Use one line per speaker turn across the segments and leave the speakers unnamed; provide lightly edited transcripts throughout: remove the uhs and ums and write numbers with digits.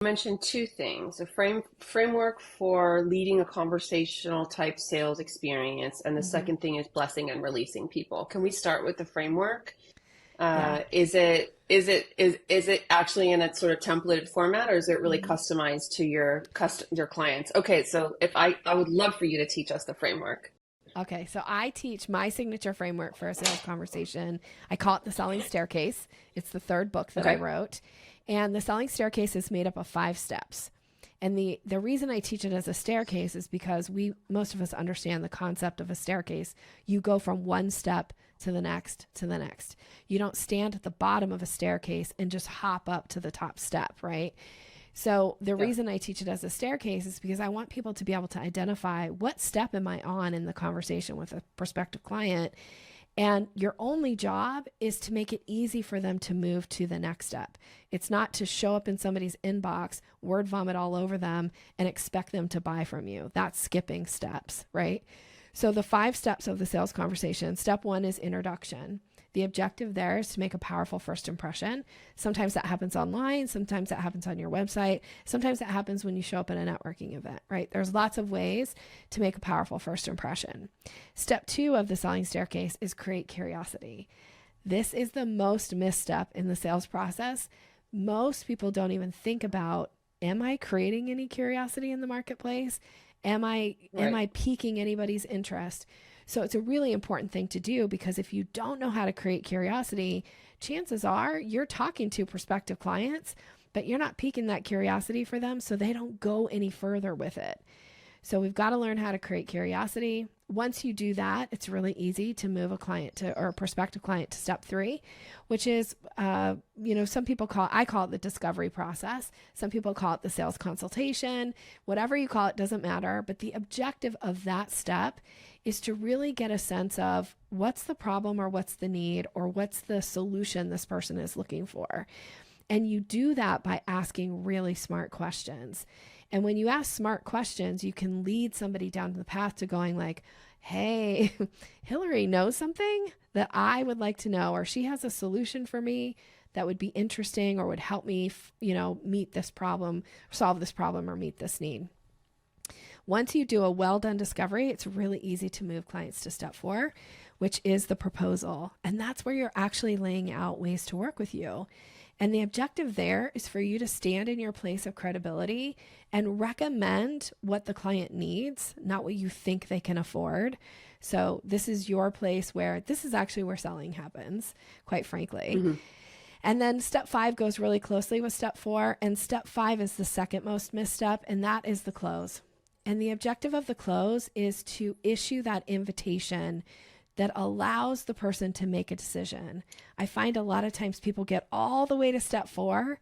Mentioned two things: a framework for leading a conversational type sales experience, and the
Hmm.
second thing is blessing and releasing people. Can we start with the framework?
Yeah.
Is it actually in a sort of templated format, or is it really
Mhm.
customized to your clients? Okay, so if I would love for you to teach us the framework.
Okay, so I teach my signature framework for a sales conversation. I call it the selling staircase. It's the third book that I
Okay.
wrote. And the selling staircase is made up of 5 steps. And the reason I teach it as a staircase is because most of us understand the concept of a staircase. You go from one step to the next to the next. You don't stand at the bottom of a staircase and just hop up to the top step, right? So the
Yeah.
reason I teach it as a staircase is because I want people to be able to identify what step am I on in the conversation with a prospective client. And your only job is to make it easy for them to move to the next step. It's not to show up in somebody's inbox, word vomit all over them, and expect them to buy from you. That's skipping steps, right? So the 5 steps of the sales conversation: step one is introduction. The objective there is to make a powerful first impression. Sometimes that happens online, sometimes that happens on your website, sometimes that happens when you show up at a networking event, right? There's lots of ways to make a powerful first impression. Step two of the selling staircase is create curiosity. This is the most misstep in the sales process. Most people don't even think about, am I creating any curiosity in the marketplace? Am I
Right.
piquing anybody's interest? So it's a really important thing to do, because if you don't know how to create curiosity, chances are you're talking to prospective clients, but you're not piquing that curiosity for them, so they don't go any further with it. So we've got to learn how to create curiosity. Once you do that, it's really easy to move a client to, or a prospective client, to step three, which is, some people I call it the discovery process. Some people call it the sales consultation. Whatever you call it doesn't matter. But the objective of that step is to really get a sense of what's the problem, or what's the need, or what's the solution this person is looking for. And you do that by asking really smart questions. And when you ask smart questions, you can lead somebody down the path to going like, hey, Hillary knows something that I would like to know, or she has a solution for me that would be interesting, or would help me, meet this problem, solve this problem, or meet this need. Once you do a well done discovery, it's really easy to move clients to step four, which is the proposal. And that's where you're actually laying out ways to work with you. And the objective there is for you to stand in your place of credibility and recommend what the client needs, not what you think they can afford. So this is your place where this is actually where selling happens, quite frankly.
Hmm.
And then step five goes really closely with step four. And step five is the second most misstep, and that is the close. And the objective of the close is to issue that invitation that allows the person to make a decision. I find a lot of times people get all the way to step four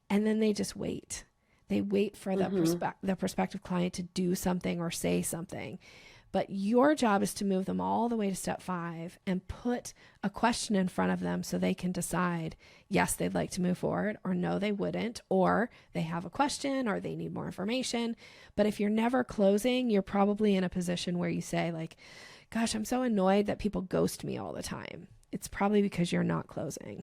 and then they just wait. They wait for
Hmm.
the prospective client to do something or say something. But your job is to move them all the way to step five and put a question in front of them so they can decide, yes, they'd like to move forward, or no, they wouldn't, or they have a question, or they need more information. But if you're never closing, you're probably in a position where you say, like, gosh, I'm so annoyed that people ghost me all the time. It's probably because you're not closing.